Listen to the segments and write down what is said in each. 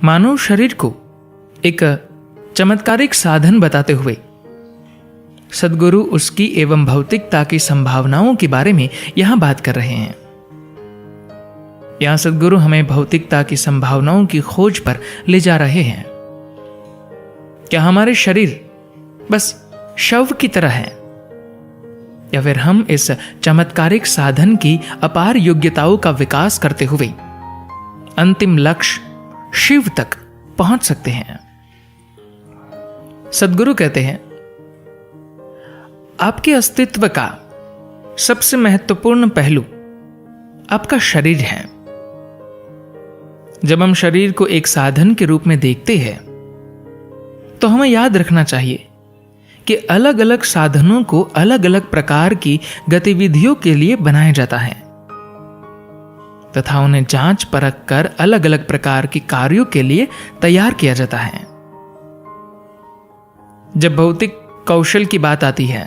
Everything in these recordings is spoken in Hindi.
मानव शरीर को एक चमत्कारिक साधन बताते हुए सद्गुरु उसकी एवं भौतिकता की संभावनाओं के बारे में यहां बात कर रहे हैं। यहां सद्गुरु हमें भौतिकता की संभावनाओं की खोज पर ले जा रहे हैं। क्या हमारे शरीर बस शव की तरह है, या फिर हम इस चमत्कारिक साधन की अपार योग्यताओं का विकास करते हुए अंतिम लक्ष्य शिव तक पहुंच सकते हैं? सद्गुरु कहते हैं, आपके अस्तित्व का सबसे महत्वपूर्ण पहलू आपका शरीर है। जब हम शरीर को एक साधन के रूप में देखते हैं तो हमें याद रखना चाहिए कि अलग अलग साधनों को अलग अलग प्रकार की गतिविधियों के लिए बनाया जाता है तथा उन्हें जांच परख कर अलग अलग प्रकार के कार्यों के लिए तैयार किया जाता है। जब भौतिक कौशल की बात आती है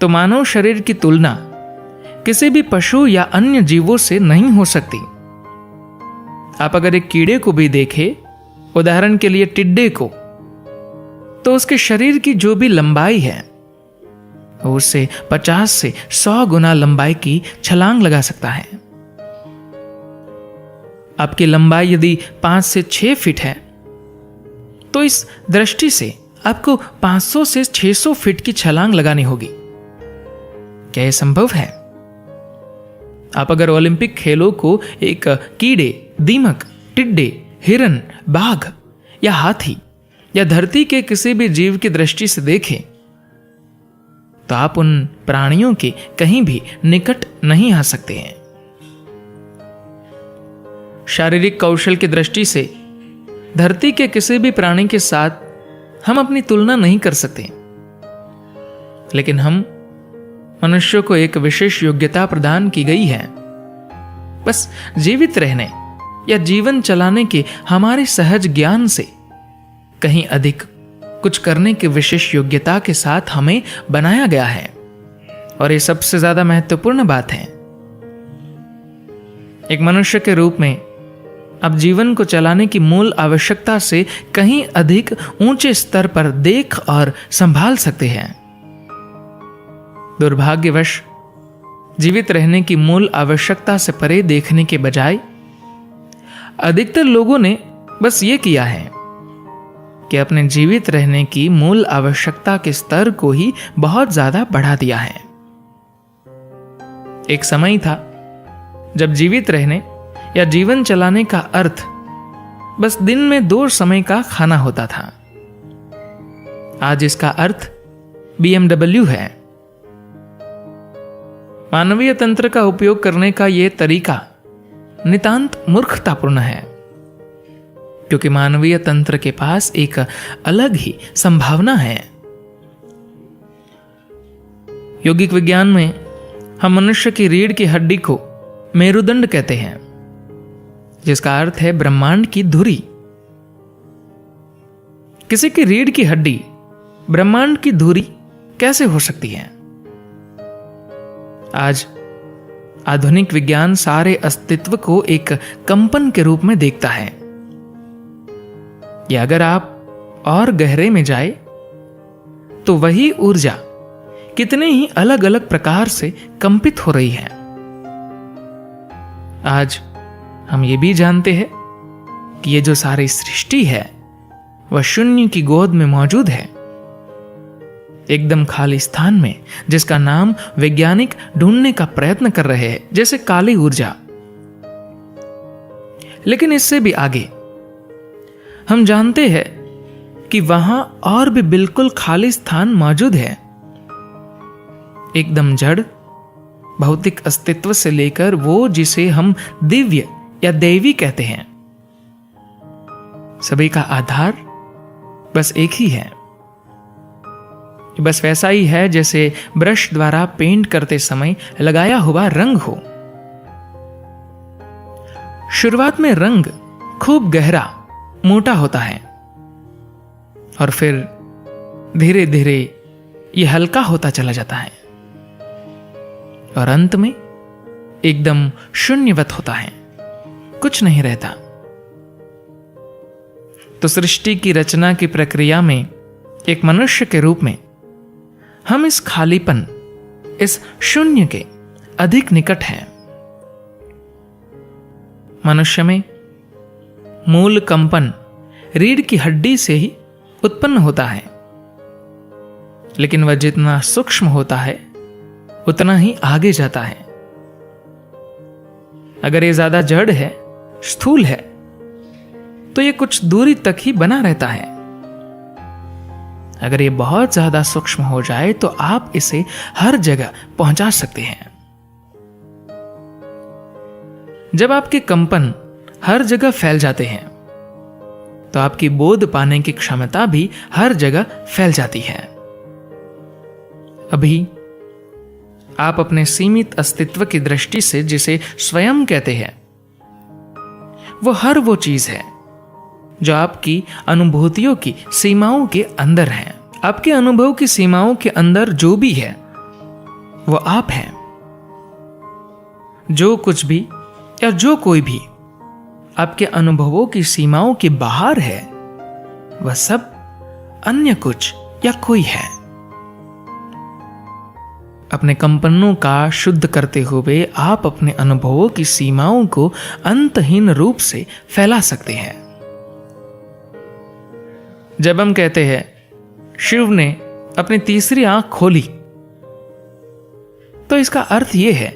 तो मानव शरीर की तुलना किसी भी पशु या अन्य जीवों से नहीं हो सकती। आप अगर एक कीड़े को भी देखें, उदाहरण के लिए टिड्डे को, तो उसके शरीर की जो भी लंबाई है वो उससे 50 से 100 गुना लंबाई की छलांग लगा सकता है। आपकी लंबाई यदि 5 से 6 फीट है तो इस दृष्टि से आपको 500 से 600 फीट की छलांग लगानी होगी। क्या यह संभव है? आप अगर ओलंपिक खेलों को एक कीड़े, दीमक, टिड्डे, हिरन, बाघ या हाथी या धरती के किसी भी जीव की दृष्टि से देखें तो आप उन प्राणियों के कहीं भी निकट नहीं आ सकते हैं। शारीरिक कौशल की दृष्टि से धरती के किसी भी प्राणी के साथ हम अपनी तुलना नहीं कर सकते, लेकिन हम मनुष्य को एक विशेष योग्यता प्रदान की गई है। बस जीवित रहने या जीवन चलाने के हमारे सहज ज्ञान से कहीं अधिक कुछ करने की विशेष योग्यता के साथ हमें बनाया गया है। और ये सबसे ज्यादा महत्वपूर्ण बात है। एक मनुष्य के रूप में आप जीवन को चलाने की मूल आवश्यकता से कहीं अधिक ऊंचे स्तर पर देख और संभाल सकते हैं। दुर्भाग्यवश जीवित रहने की मूल आवश्यकता से परे देखने के बजाय अधिकतर लोगों ने बस ये किया है कि अपने जीवित रहने की मूल आवश्यकता के स्तर को ही बहुत ज्यादा बढ़ा दिया है। एक समय था जब जीवित रहने या जीवन चलाने का अर्थ बस दिन में 2 समय का खाना होता था। आज इसका अर्थ BMW है। मानवीय तंत्र का उपयोग करने का यह तरीका नितांत मूर्खतापूर्ण है, क्योंकि मानवीय तंत्र के पास एक अलग ही संभावना है। यौगिक विज्ञान में हम मनुष्य की रीढ़ की हड्डी को मेरुदंड कहते हैं, जिसका अर्थ है ब्रह्मांड की धुरी। किसी की रीढ़ की हड्डी ब्रह्मांड की धुरी कैसे हो सकती है? आज आधुनिक विज्ञान सारे अस्तित्व को एक कंपन के रूप में देखता है। या अगर आप और गहरे में जाए तो वही ऊर्जा कितने ही अलग अलग प्रकार से कंपित हो रही है। आज हम ये भी जानते हैं कि ये जो सारी सृष्टि है वह शून्य की गोद में मौजूद है, एकदम खाली स्थान में, जिसका नाम वैज्ञानिक ढूंढने का प्रयत्न कर रहे हैं, जैसे काली ऊर्जा। लेकिन इससे भी आगे हम जानते हैं कि वहां और भी बिल्कुल खाली स्थान मौजूद है, एकदम जड़ भौतिक अस्तित्व से लेकर वो जिसे हम दिव्य या दैवी कहते हैं, सभी का आधार बस एक ही है। बस वैसा ही है जैसे ब्रश द्वारा पेंट करते समय लगाया हुआ रंग हो। शुरुआत में रंग खूब गहरा, मोटा होता है और फिर धीरे धीरे यह हल्का होता चला जाता है और अंत में एकदम शून्यवत होता है, कुछ नहीं रहता। तो सृष्टि की रचना की प्रक्रिया में एक मनुष्य के रूप में हम इस खालीपन, इस शून्य के अधिक निकट हैं। मनुष्य में मूल कंपन रीढ़ की हड्डी से ही उत्पन्न होता है, लेकिन वह जितना सूक्ष्म होता है उतना ही आगे जाता है। अगर ये ज्यादा जड़ है, स्थूल है, तो ये कुछ दूरी तक ही बना रहता है। अगर ये बहुत ज्यादा सूक्ष्म हो जाए तो आप इसे हर जगह पहुंचा सकते हैं। जब आपके कंपन हर जगह फैल जाते हैं तो आपकी बोध पाने की क्षमता भी हर जगह फैल जाती है। अभी आप अपने सीमित अस्तित्व की दृष्टि से जिसे स्वयं कहते हैं, वो हर वो चीज है जो आपकी अनुभूतियों की सीमाओं के अंदर है। आपके अनुभव की सीमाओं के अंदर जो भी है वो आप हैं। जो कुछ भी या जो कोई भी आपके अनुभवों की सीमाओं के बाहर है, वह सब अन्य कुछ या कोई है। अपने कंपनों का शुद्ध करते हुए आप अपने अनुभवों की सीमाओं को अंतहीन रूप से फैला सकते हैं। जब हम कहते हैं शिव ने अपनी तीसरी आंख खोली, तो इसका अर्थ यह है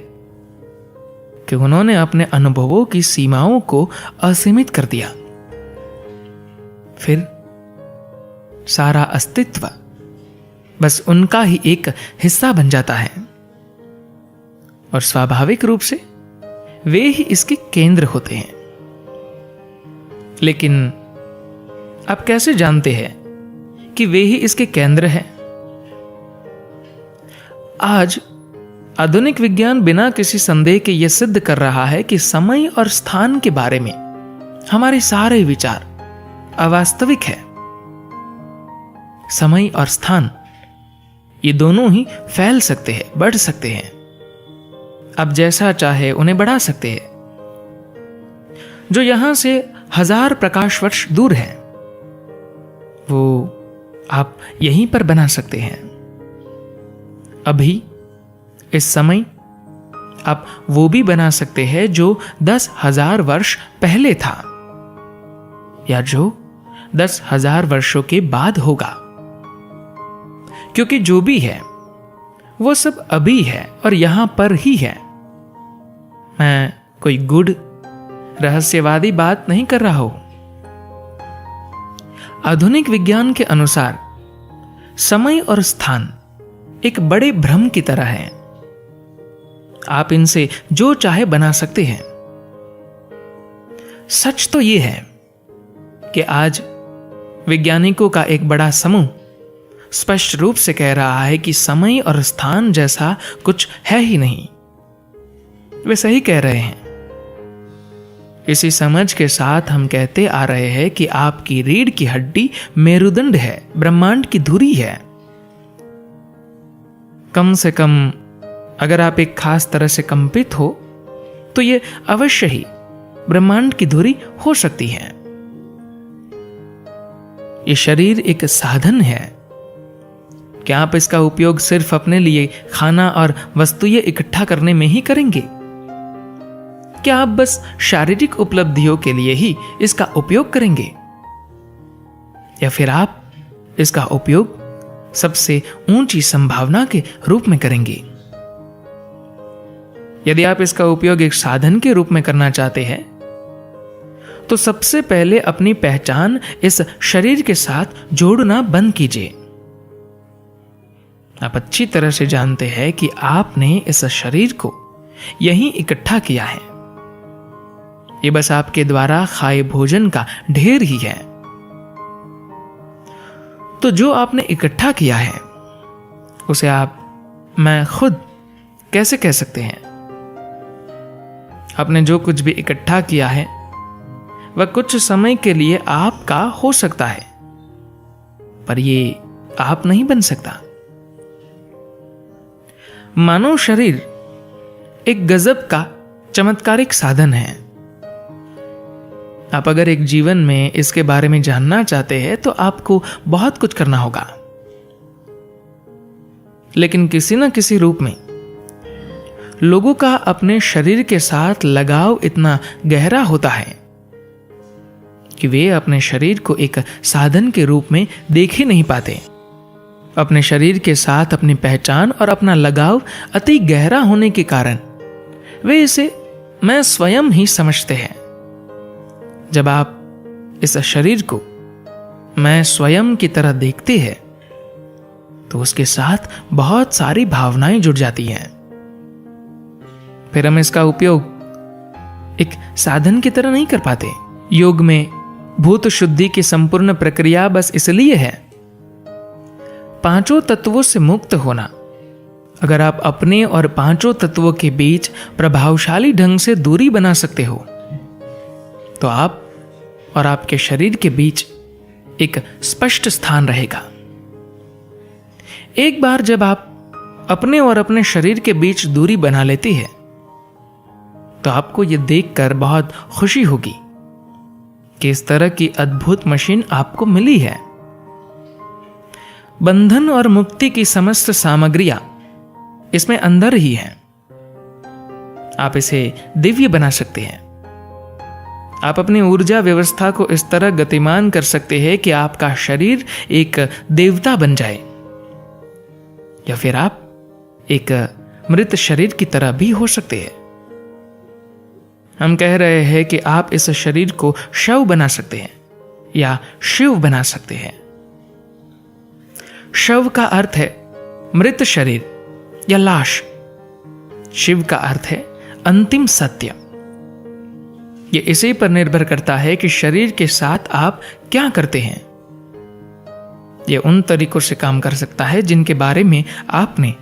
कि उन्होंने अपने अनुभवों की सीमाओं को असीमित कर दिया। फिर सारा अस्तित्व बस उनका ही एक हिस्सा बन जाता है और स्वाभाविक रूप से वे ही इसके केंद्र होते हैं। लेकिन आप कैसे जानते हैं कि वे ही इसके केंद्र हैं? आज आधुनिक विज्ञान बिना किसी संदेह के यह सिद्ध कर रहा है कि समय और स्थान के बारे में हमारे सारे विचार अवास्तविक है। समय और स्थान ये दोनों ही फैल सकते हैं, बढ़ सकते हैं। आप जैसा चाहे उन्हें बढ़ा सकते हैं। जो यहां से 1000 प्रकाश वर्ष दूर है, वो आप यहीं पर बना सकते हैं। अभी इस समय आप वो भी बना सकते हैं जो 10,000 वर्ष पहले था, या जो 10,000 वर्षों के बाद होगा। क्योंकि जो भी है वो सब अभी है और यहां पर ही है। मैं कोई गुड़ रहस्यवादी बात नहीं कर रहा हूं। आधुनिक विज्ञान के अनुसार समय और स्थान एक बड़े भ्रम की तरह है। आप इनसे जो चाहे बना सकते हैं। सच तो यह है कि आज वैज्ञानिकों का एक बड़ा समूह स्पष्ट रूप से कह रहा है कि समय और स्थान जैसा कुछ है ही नहीं। वे सही कह रहे हैं। इसी समझ के साथ हम कहते आ रहे हैं कि आपकी रीढ़ की हड्डी मेरुदंड है, ब्रह्मांड की धुरी है। कम से कम अगर आप एक खास तरह से कंपित हो तो यह अवश्य ही ब्रह्मांड की धुरी हो सकती है। यह शरीर एक साधन है। क्या आप इसका उपयोग सिर्फ अपने लिए खाना और वस्तुएं इकट्ठा करने में ही करेंगे? क्या आप बस शारीरिक उपलब्धियों के लिए ही इसका उपयोग करेंगे, या फिर आप इसका उपयोग सबसे ऊंची संभावना के रूप में करेंगे? यदि आप इसका उपयोग एक साधन के रूप में करना चाहते हैं तो सबसे पहले अपनी पहचान इस शरीर के साथ जोड़ना बंद कीजिए। आप अच्छी तरह से जानते हैं कि आपने इस शरीर को यहीं इकट्ठा किया है। ये बस आपके द्वारा खाए भोजन का ढेर ही है। तो जो आपने इकट्ठा किया है उसे आप मैं खुद कैसे कह सकते हैं? आपने जो कुछ भी इकट्ठा किया है वह कुछ समय के लिए आपका हो सकता है, पर यह आप नहीं बन सकता। मानव शरीर एक गजब का चमत्कारिक साधन है। आप अगर एक जीवन में इसके बारे में जानना चाहते हैं तो आपको बहुत कुछ करना होगा, लेकिन किसी न किसी रूप में लोगों का अपने शरीर के साथ लगाव इतना गहरा होता है कि वे अपने शरीर को एक साधन के रूप में देख ही नहीं पाते। अपने शरीर के साथ अपनी पहचान और अपना लगाव अति गहरा होने के कारण वे इसे मैं स्वयं ही समझते हैं। जब आप इस शरीर को मैं स्वयं की तरह देखते हैं तो उसके साथ बहुत सारी भावनाएं जुड़ जाती हैं। फिर हम इसका उपयोग एक साधन की तरह नहीं कर पाते। योग में भूत शुद्धि की संपूर्ण प्रक्रिया बस इसलिए है, पांचों तत्वों से मुक्त होना। अगर आप अपने और पांचों तत्वों के बीच प्रभावशाली ढंग से दूरी बना सकते हो तो आप और आपके शरीर के बीच एक स्पष्ट स्थान रहेगा। एक बार जब आप अपने और अपने शरीर के बीच दूरी बना लेती है तो आपको यह देखकर बहुत खुशी होगी कि इस तरह की अद्भुत मशीन आपको मिली है। बंधन और मुक्ति की समस्त सामग्रियां इसमें अंदर ही है। आप इसे दिव्य बना सकते हैं। आप अपनी ऊर्जा व्यवस्था को इस तरह गतिमान कर सकते हैं कि आपका शरीर एक देवता बन जाए, या फिर आप एक मृत शरीर की तरह भी हो सकते हैं। हम कह रहे हैं कि आप इस शरीर को शव बना सकते हैं या शिव बना सकते हैं। शव का अर्थ है मृत शरीर या लाश। शिव का अर्थ है अंतिम सत्य। यह इसी पर निर्भर करता है कि शरीर के साथ आप क्या करते हैं। यह उन तरीकों से काम कर सकता है जिनके बारे में आपने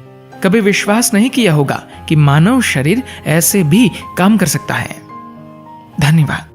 कभी विश्वास नहीं किया होगा कि मानव शरीर ऐसे भी काम कर सकता है। धन्यवाद।